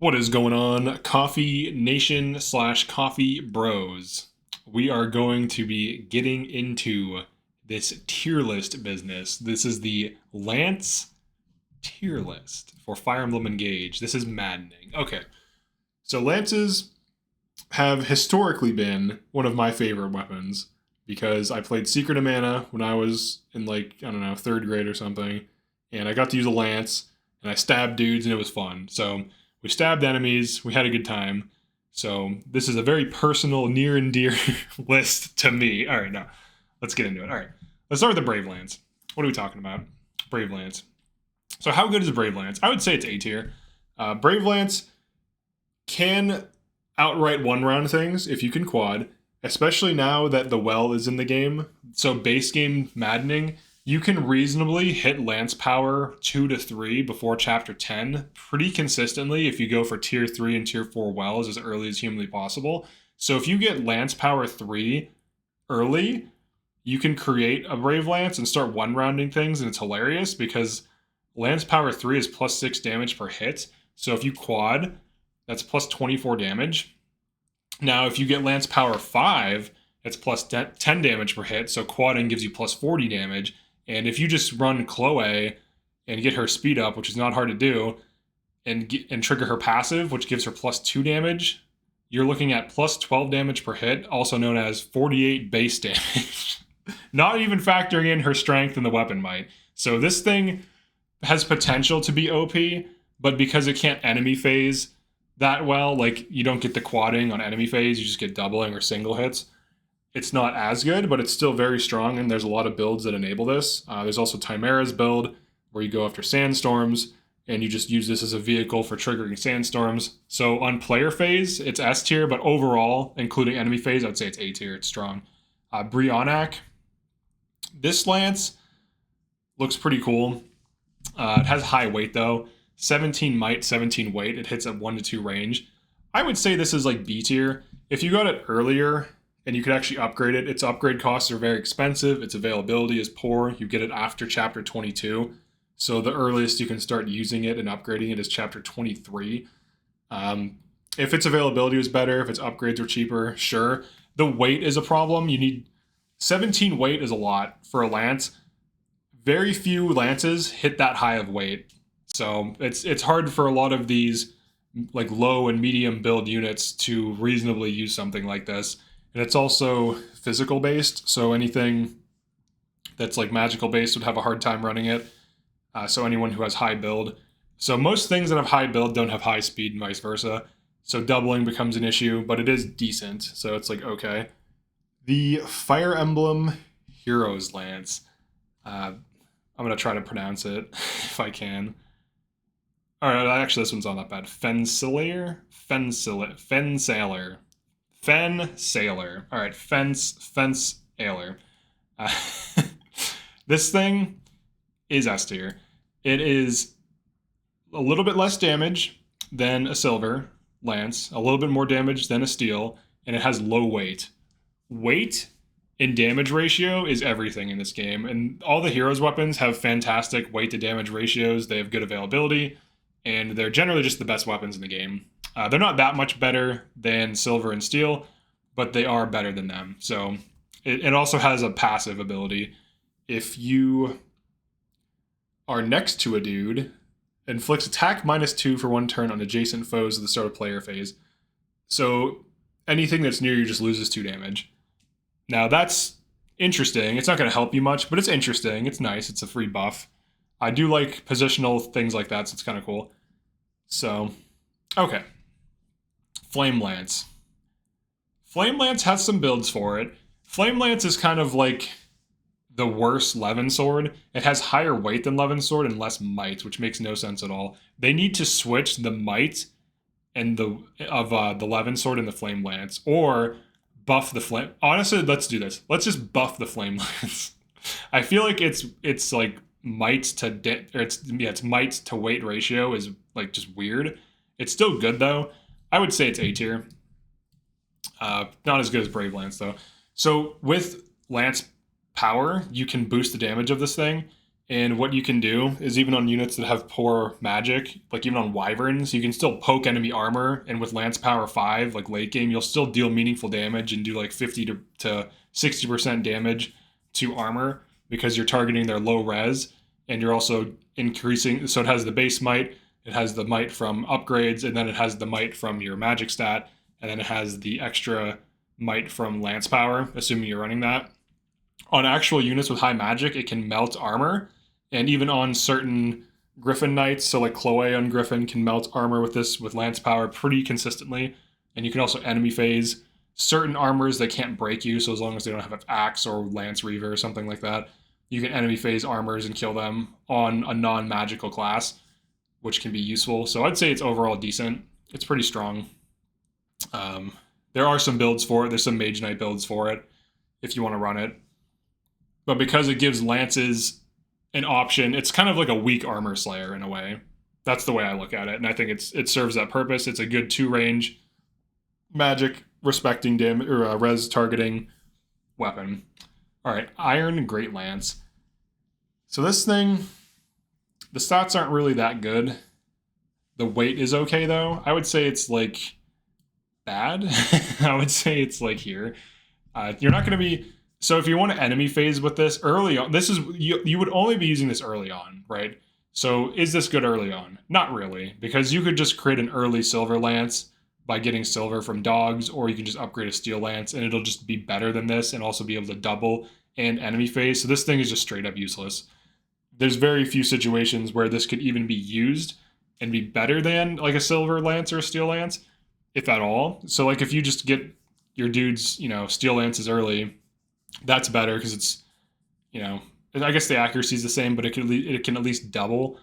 What is going on, Coffee Nation / Coffee Bros? We are going to be getting into this tier list business. This is the Lance tier list for Fire Emblem Engage. This is maddening. Okay, so Lances have historically been one of my favorite weapons because I played Secret of Mana when I was in, like, I don't know, 3rd grade or something, and I got to use a Lance, and I stabbed dudes, and it was fun. So we stabbed enemies. We had a good time. So this is a very personal, near and dear list to me. All right, now let's get into it. All right, let's start with the Brave Lance. What are we talking about? Brave Lance. So how good is Brave Lance? I would say it's A tier. Brave Lance can outright one-round things if you can quad, especially now that the well is in the game. So base game Maddening, you can reasonably hit Lance power 2 to 3 before Chapter 10 pretty consistently if you go for Tier 3 and Tier 4 wells as early as humanly possible. So if you get Lance power 3 early, you can create a Brave Lance and start one-rounding things, and it's hilarious because Lance power 3 is plus 6 damage per hit. So if you quad, that's plus 24 damage. Now, if you get Lance power 5, it's plus 10 damage per hit, so quadding gives you plus 40 damage. And if you just run Chloe and get her speed up, which is not hard to do, and trigger her passive, which gives her plus 2 damage, you're looking at plus 12 damage per hit, also known as 48 base damage. Not even factoring in her strength and the weapon might. So this thing has potential to be OP, but because it can't enemy phase that well, like you don't get the quadding on enemy phase, you just get doubling or single hits. It's not as good, but it's still very strong, and there's a lot of builds that enable this. There's also Chimera's build, where you go after sandstorms, and you just use this as a vehicle for triggering sandstorms. So on player phase, it's S tier, but overall, including enemy phase, I'd say it's A tier. It's strong. Brionac. This Lance looks pretty cool. It has high weight, though. 17 might, 17 weight. It hits at 1 to 2 range. I would say this is like B tier. If you got it earlier and you could actually upgrade it, its upgrade costs are very expensive. Its availability is poor. You get it after Chapter 22. So the earliest you can start using it and upgrading it is Chapter 23. If its availability was better, if its upgrades were cheaper, sure. The weight is a problem. You need 17 weight is a lot for a Lance. Very few Lances hit that high of weight. So it's hard for a lot of these like low and medium build units to reasonably use something like this. And it's also physical based, so anything that's like magical based would have a hard time running it. So anyone who has high build. So most things that have high build don't have high speed and vice versa. So doubling becomes an issue, but it is decent. So it's like, okay. The Fire Emblem Heroes Lance. I'm going to try to pronounce it if I can. All right, actually, this one's not that bad. Fensailor. All right, Fensailor. This thing is S tier. It is a little bit less damage than a silver lance, a little bit more damage than a steel, and it has low weight. Weight and damage ratio is everything in this game, and all the heroes' weapons have fantastic weight to damage ratios. They have good availability, and they're generally just the best weapons in the game. They're not that much better than silver and steel, but they are better than them. So it also has a passive ability. If you are next to a dude, inflicts attack -2 for 1 turn on adjacent foes at the start of player phase. So anything that's near you just loses 2 damage. Now that's interesting. It's not going to help you much, but it's interesting. It's nice. It's a free buff. I do like positional things like that, so it's kind of cool. So, okay. Flame Lance. Flame Lance has some builds for it. Flame Lance is kind of like the worst Levin Sword. It has higher weight than Levin Sword and less might, which makes no sense at all. They need to switch the might and the Levin Sword and the Flame Lance, or buff the flame. Honestly, let's do this. Let's just buff the Flame Lance. I feel like it's like might to its might to weight ratio is like just weird. It's still good though. I would say it's A tier. Not as good as Brave Lance though. So with Lance power, you can boost the damage of this thing, And what you can do is even on units that have poor magic, like even on wyverns, you can still poke enemy armor, and with lance power 5, like late game, you'll still deal meaningful damage and do like 50 to 60% damage to armor because you're targeting their low res, and you're also increasing. So it has the base might, it has the might from upgrades, and then it has the might from your magic stat, and then it has the extra might from lance power, assuming you're running that. On actual units with high magic, it can melt armor, and even on certain Griffin Knights, so like Chloe on Griffin can melt armor with this with lance power pretty consistently. And you can also enemy phase certain armors that can't break you, so as long as they don't have an axe or lance reaver or something like that, you can enemy phase armors and kill them on a non-magical class, which can be useful. So I'd say it's overall decent. It's pretty strong. There are some builds for it. There's some Mage Knight builds for it if you want to run it. But because it gives lances an option, it's kind of like a weak armor slayer in a way. That's the way I look at it, and I think it serves that purpose. It's a good 2-range magic respecting damage or res targeting weapon. All right, Iron Great Lance. So this thing, the stats aren't really that good. The weight is okay though. I would say it's like bad. I would say it's like here. You're not going to be. So if you want to enemy phase with this early on, this is you would only be using this early on, right? So is this good early on? Not really, because you could just create an early silver lance by getting silver from dogs, or you can just upgrade a steel lance and it'll just be better than this and also be able to double and enemy phase. So this thing is just straight up useless. There's very few situations where this could even be used and be better than like a silver lance or a steel lance, if at all. So like if you just get your dudes, steel lances early, that's better because it's, I guess the accuracy is the same, but it can at least double.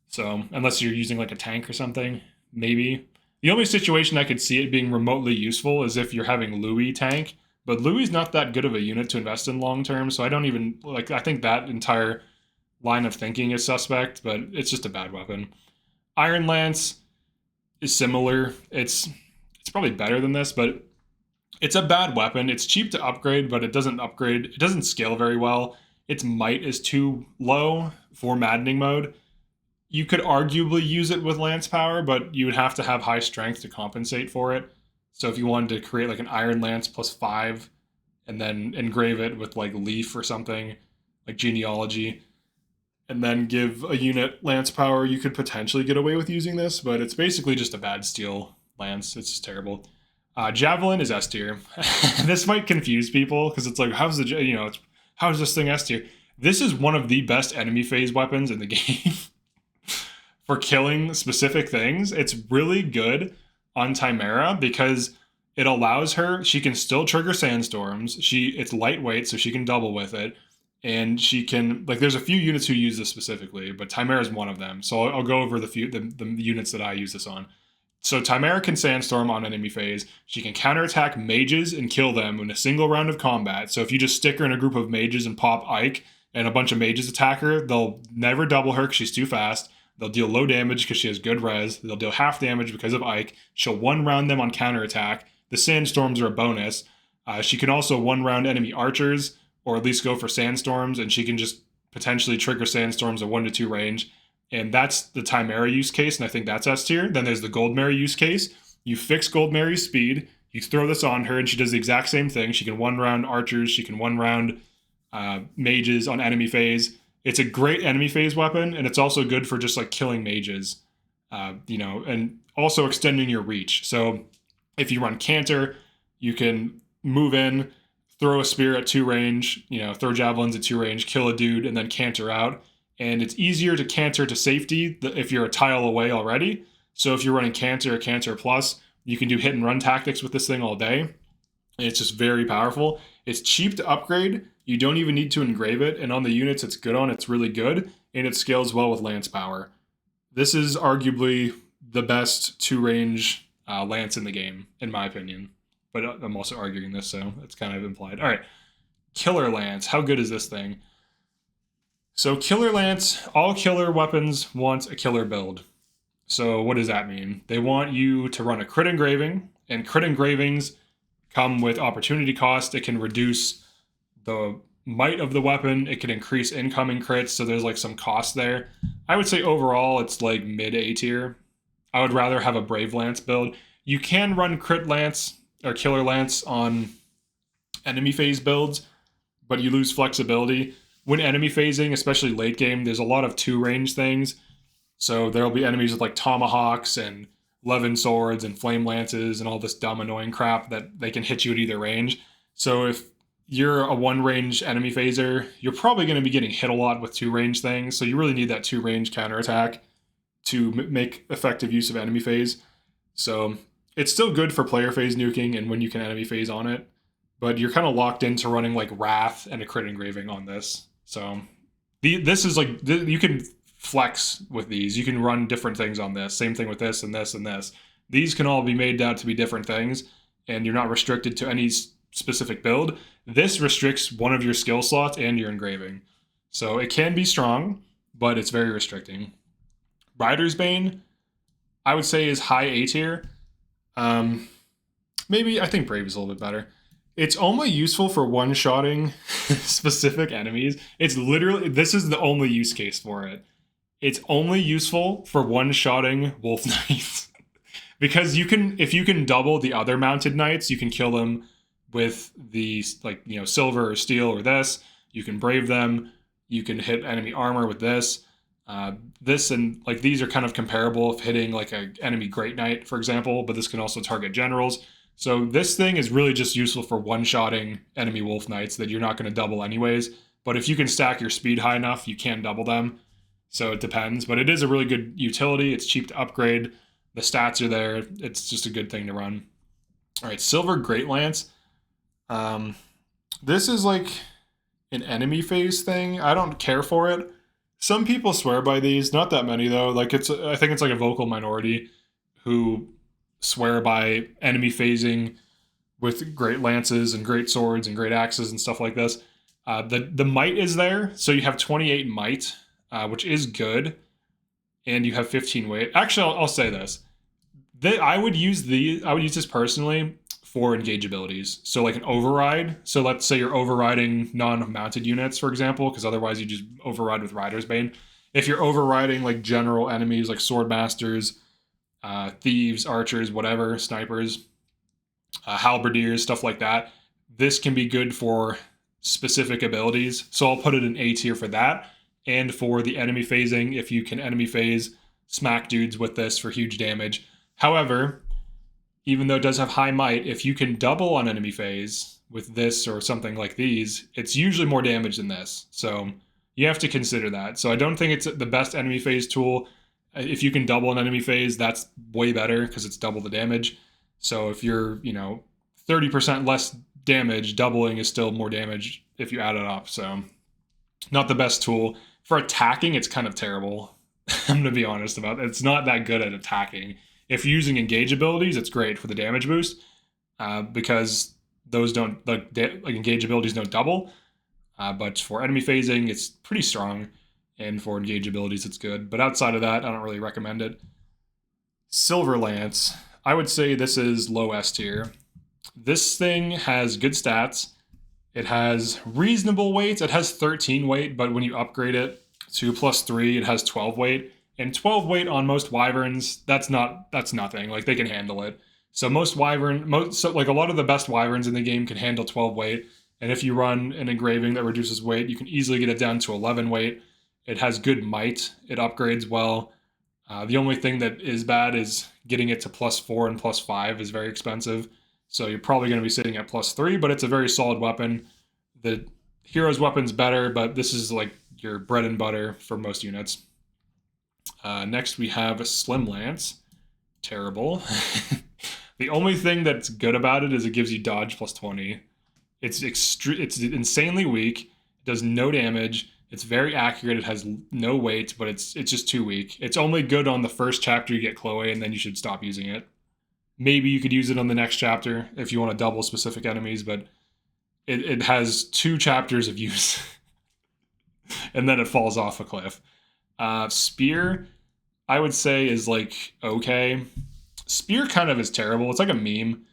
So unless you're using like a tank or something, maybe. The only situation I could see it being remotely useful is if you're having Louis tank, but Louis not that good of a unit to invest in long term, so I don't even like. I think that entire line of thinking is suspect, but it's just a bad weapon. Iron Lance is similar. It's probably better than this, but it's a bad weapon. It's cheap to upgrade, but it doesn't upgrade. It doesn't scale very well. Its might is too low for Maddening mode. You could arguably use it with lance power, but you would have to have high strength to compensate for it. So if you wanted to create like an Iron Lance +5 and then engrave it with like Leaf or something, like Genealogy, and then give a unit lance power, you could potentially get away with using this, but it's basically just a bad steel lance. It's just terrible. Javelin is S tier. This might confuse people because it's like, how is this thing S tier? This is one of the best enemy phase weapons in the game for killing specific things. It's really good on Chimera because it allows her, she can still trigger sandstorms. It's lightweight, so she can double with it. And she can, like, there's a few units who use this specifically, but Chimera is one of them. So I'll go over the units that I use this on. So Chimera can Sandstorm on enemy phase. She can counterattack mages and kill them in a single round of combat. So if you just stick her in a group of mages and pop Ike and a bunch of mages attack her, they'll never double her because she's too fast. They'll deal low damage because she has good res. They'll deal half damage because of Ike. She'll one-round them on counterattack. The Sandstorms are a bonus. She can also one-round enemy archers, or at least go for Sandstorms, and she can just potentially trigger Sandstorms at 1 to 2 range. And that's the Chimera use case, and I think that's S tier. Then there's the Gold Mary use case. You fix Gold Mary's speed, you throw this on her, and she does the exact same thing. She can one-round archers, she can one-round mages on enemy phase. It's a great enemy phase weapon, and it's also good for just like killing mages, and also extending your reach. So if you run Canter, you can move in, throw a spear at 2 range, throw javelins at 2 range, kill a dude, and then canter out. And it's easier to canter to safety if you're a tile away already. So if you're running Canter or Canter Plus, you can do hit and run tactics with this thing all day. And it's just very powerful. It's cheap to upgrade. You don't even need to engrave it. And on the units it's good on, it's really good. And it scales well with lance power. This is arguably the best 2-range lance in the game, in my opinion. But I'm also arguing this, so it's kind of implied. All right, Killer Lance. How good is this thing? So Killer Lance, all killer weapons want a killer build. So what does that mean? They want you to run a crit engraving, and crit engravings come with opportunity cost. It can reduce the might of the weapon. It can increase incoming crits, so there's like some cost there. I would say overall it's like mid A tier. I would rather have a Brave Lance build. You can run Crit Lance or Killer Lance on enemy phase builds, but you lose flexibility. When enemy phasing, especially late game, there's a lot of 2-range things. So there'll be enemies with like tomahawks and Levin swords and flame lances and all this dumb annoying crap that they can hit you at either range. So if you're a 1-range enemy phaser, you're probably going to be getting hit a lot with 2-range things. So you really need that 2-range counterattack to make effective use of enemy phase. So it's still good for player phase nuking and when you can enemy phase on it, but you're kind of locked into running like Wrath and a crit engraving on this. So this is like, you can flex with these. You can run different things on this. Same thing with this and this and this. These can all be made out to be different things, and you're not restricted to any specific build. This restricts one of your skill slots and your engraving. So it can be strong, but it's very restricting. Ridersbane, I would say, is high A tier. Maybe I think Brave is a little bit better. It's only useful for one-shotting specific enemies. It's literally, this is the only use case for it. It's only useful for one-shotting Wolf Knights. Because you can, if you can double the other mounted knights, you can kill them with the, like, you know, silver or steel or this. You can brave them. You can hit enemy armor with this. This and like these are kind of comparable if hitting like an enemy Great Knight, for example, but this can also target generals. So this thing is really just useful for one-shotting enemy Wolf Knights that you're not going to double anyways. But if you can stack your speed high enough, you can double them. So it depends. But it is a really good utility. It's cheap to upgrade. The stats are there. It's just a good thing to run. All right, Silver Great Lance. This is like an enemy phase thing. I don't care for it. Some people swear by these. Not that many, though. Like I think it's like a vocal minority who swear by enemy phasing with great lances and great swords and great axes and stuff like this. The might is there, so you have 28 might, which is good, and you have 15 weight. Actually, I'll say this: I would use this personally for engage abilities. So like an override. So let's say you're overriding non-mounted units, for example, because otherwise you just override with Ridersbane. If you're overriding like general enemies like swordmasters, thieves, archers, whatever, snipers, halberdiers, stuff like that, this can be good for specific abilities. So I'll put it in A tier for that. And for the enemy phasing, if you can enemy phase, smack dudes with this for huge damage. However, even though it does have high might, if you can double on enemy phase with this or something like these, it's usually more damage than this. So you have to consider that. So I don't think it's the best enemy phase tool. If you can double an enemy phase, that's way better because it's double the damage. So if you're, 30% less damage, doubling is still more damage if you add it up. So not the best tool. For attacking, it's kind of terrible. I'm going to be honest about it. It's not that good at attacking. If you're using engage abilities, it's great for the damage boost because those don't, like engage abilities don't double. But for enemy phasing, it's pretty strong. And for engage abilities, it's good. But outside of that, I don't really recommend it. Silver Lance. I would say this is low S tier. This thing has good stats. It has reasonable weight. It has 13 weight, but when you upgrade it to +3, it has 12 weight. And 12 weight on most wyverns, that's nothing. Like, they can handle it. So a lot of the best wyverns in the game can handle 12 weight. And if you run an engraving that reduces weight, you can easily get it down to 11 weight. It has good might. It upgrades well. The only thing that is bad is getting it to +4 and +5 is very expensive. So you're probably going to be sitting at +3, but it's a very solid weapon. The hero's weapon's better, but this is like your bread and butter for most units. Next we have a Slim Lance. Terrible. The only thing that's good about it is it gives you dodge +20. It's insanely weak. It does no damage. It's very accurate. It has no weight, but it's just too weak. It's only good on the first chapter you get Chloe, and then you should stop using it. Maybe you could use it on the next chapter if you want to double specific enemies, but it has 2 chapters of use. And then it falls off a cliff. Spear, I would say, is like okay. Spear kind of is terrible. It's like a meme.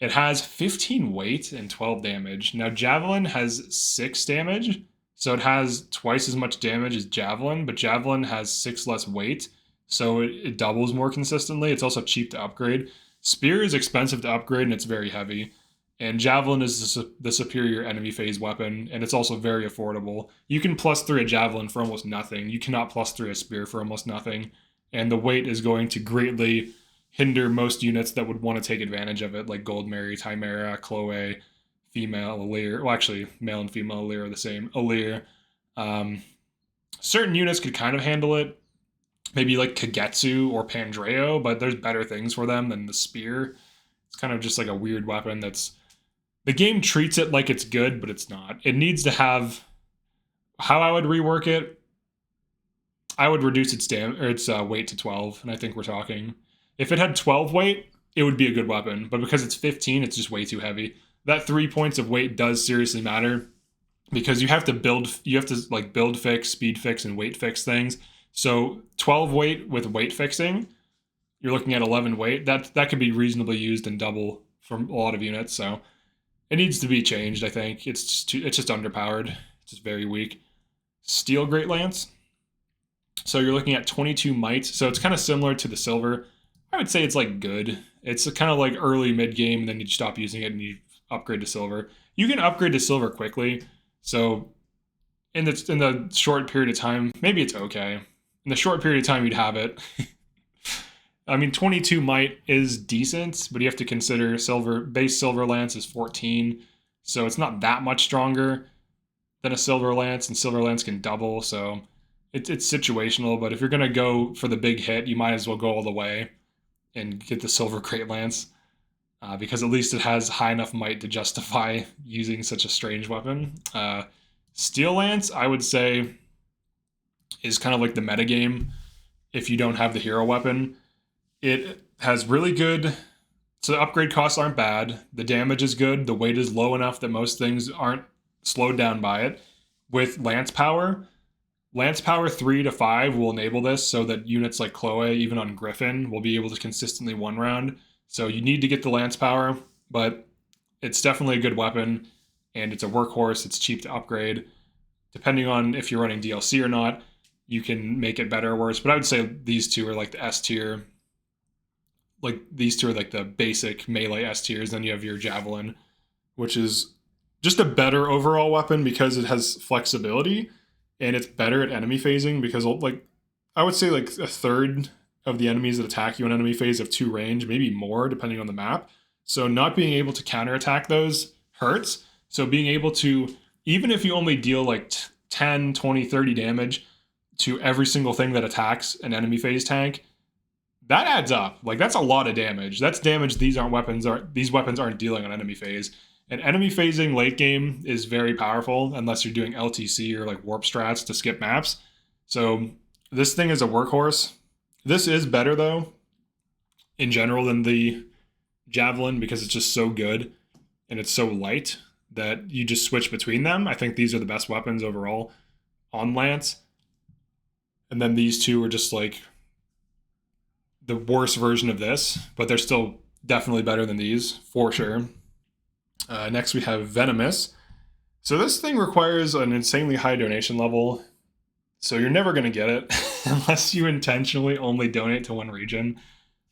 It has 15 weight and 12 damage. Now, Javelin has 6 damage, so it has twice as much damage as Javelin, but Javelin has 6 less weight, so it doubles more consistently. It's also cheap to upgrade. Spear is expensive to upgrade, and it's very heavy. And Javelin is the superior enemy phase weapon, and it's also very affordable. You can +3 a Javelin for almost nothing. You cannot +3 a Spear for almost nothing. And the weight is going to greatly hinder most units that would want to take advantage of it, like Goldmary, Chimera, Chloe, female, Alir. Well, actually, male and female Alir are the same. Alir. Certain units could kind of handle it. Maybe like Kagetsu or Pandreo, but there's better things for them than the Spear. It's kind of just like a weird weapon that's... The game treats it like it's good, but it's not. It needs to have... How I would rework it, I would reduce its weight to 12, and I think we're talking. If it had 12 weight, it would be a good weapon, but because it's 15, it's just way too heavy. That 3 points of weight does seriously matter, because you have to build fix, speed fix, and weight fix things. So 12 weight with weight fixing, you're looking at 11 weight. That could be reasonably used in double from a lot of units. So it needs to be changed. I think it's just underpowered. It's just very weak. Steel Great Lance. So you're looking at 22 might. So it's kind of similar to the silver. I would say it's like good. It's kind of like early mid game, and then you stop using it and you upgrade to silver. You can upgrade to silver quickly. So in the short period of time, maybe it's okay. In the short period of time you'd have it. I mean, 22 might is decent, but you have to consider base silver lance is 14, so it's not that much stronger than a silver lance, and silver lance can double, so it's situational. But if you're gonna go for the big hit, you might as well go all the way and get the silver great lance, because at least it has high enough might to justify using such a strange weapon. Steel lance, I would say, is kind of like the metagame if you don't have the hero weapon. It has really good... So the upgrade costs aren't bad. The damage is good. The weight is low enough that most things aren't slowed down by it. With Lance Power 3 to 5 will enable this, so that units like Chloe, even on Griffin, will be able to consistently one round. So you need to get the Lance Power, but it's definitely a good weapon, and it's a workhorse. It's cheap to upgrade. Depending on if you're running DLC or not, you can make it better or worse. But I would say these two are like the S tier. Like, these two are like the basic melee S tiers. Then you have your Javelin, which is just a better overall weapon because it has flexibility, and it's better at enemy phasing because, like, I would say like a third of the enemies that attack you in enemy phase have 2 range, maybe more depending on the map. So not being able to counterattack those hurts. So being able to, even if you only deal like 10, 20, 30 damage to every single thing that attacks an enemy phase tank, that adds up. Like, that's a lot of damage. That's damage these weapons aren't dealing on enemy phase. And enemy phasing late game is very powerful unless you're doing LTC or like warp strats to skip maps. So this thing is a workhorse. This is better though in general than the Javelin because it's just so good and it's so light that you just switch between them. I think these are the best weapons overall on Lance. And then these two are just like the worst version of this, but they're still definitely better than these, for sure. Next we have Venomous. So this thing requires an insanely high donation level, so you're never going to get it unless you intentionally only donate to one region.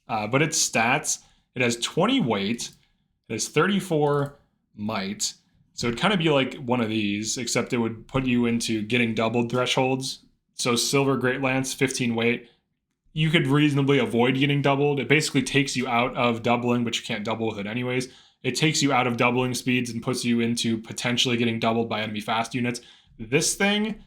But its stats, it has 20 weight, it has 34 might, so it'd kind of be like one of these, except it would put you into getting doubled thresholds. So Silver Great Lance, 15 weight, you could reasonably avoid getting doubled. It basically takes you out of doubling, but you can't double with it anyways. It takes you out of doubling speeds and puts you into potentially getting doubled by enemy fast units. This thing,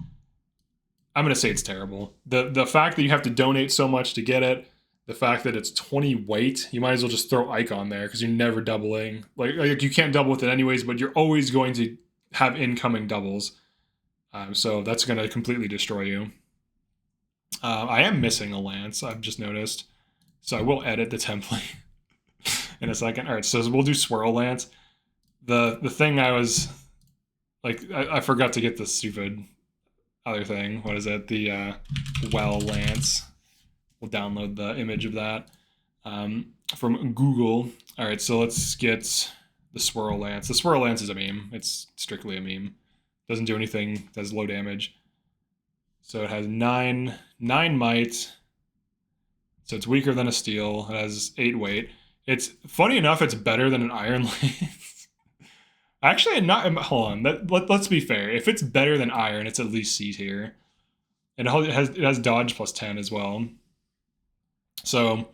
I'm going to say it's terrible. The fact that you have to donate so much to get it, the fact that it's 20 weight, you might as well just throw Ike on there because you're never doubling. Like you can't double with it anyways, but you're always going to have incoming doubles. So that's going to completely destroy you. I am missing a lance, I've just noticed. So I will edit the template in a second. All right, so we'll do Swirl Lance. The thing I was... like, I forgot to get the stupid other thing. What is it? The Well Lance. We'll download the image of that. from Google. All right, so let's get the Swirl Lance. The Swirl Lance is a meme. It's strictly a meme. Doesn't do anything. Does low damage. So it has 9 might. So it's weaker than a steel. It has 8 weight. It's funny enough, it's better than an Iron Lance. Actually, not. Hold on. Let's be fair. If it's better than Iron, it's at least C tier. And it has dodge plus 10 as well. So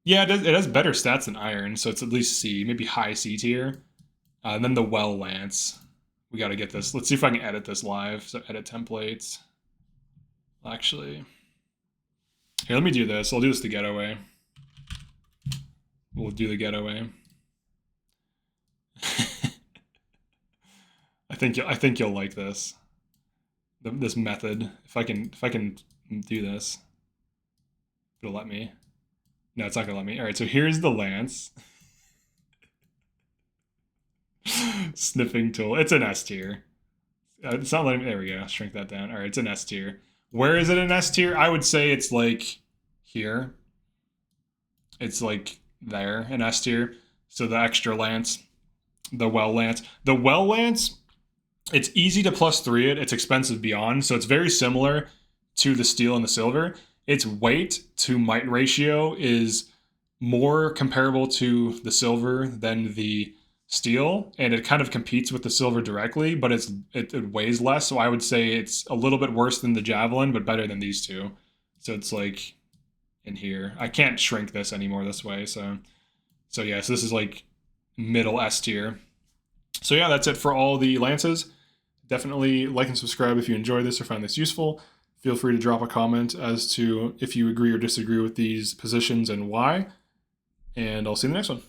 yeah, it has better stats than Iron, so it's at least C, maybe high C tier. And then the Well Lance. We got to get this. Let's see if I can edit this live. So edit templates. Actually, here, let me do this. I'll do this the getaway. We'll do the getaway. I think you'll like this. This method. If I can do this, it'll let me. No, it's not gonna let me. All right, so here's the lance. Sniffing tool. It's an S tier. It's not letting me. There we go. Shrink that down. All right, it's an S tier. Where is it an S tier? I would say it's like here. It's like there, an S tier. So the extra lance, the Well Lance. The Well Lance, it's easy to +3 it. It's expensive beyond. So it's very similar to the steel and the silver. Its weight to might ratio is more comparable to the silver than the steel, and it kind of competes with the silver directly, but it weighs less, so I would say it's a little bit worse than the Javelin, but better than these two. So it's like in here. I can't shrink this anymore this way, so yeah, so this is like middle S tier. So yeah, that's it for all the lances. Definitely like and subscribe if you enjoy this or find this useful. Feel free to drop a comment as to if you agree or disagree with these positions and why. And I'll see you in the next one.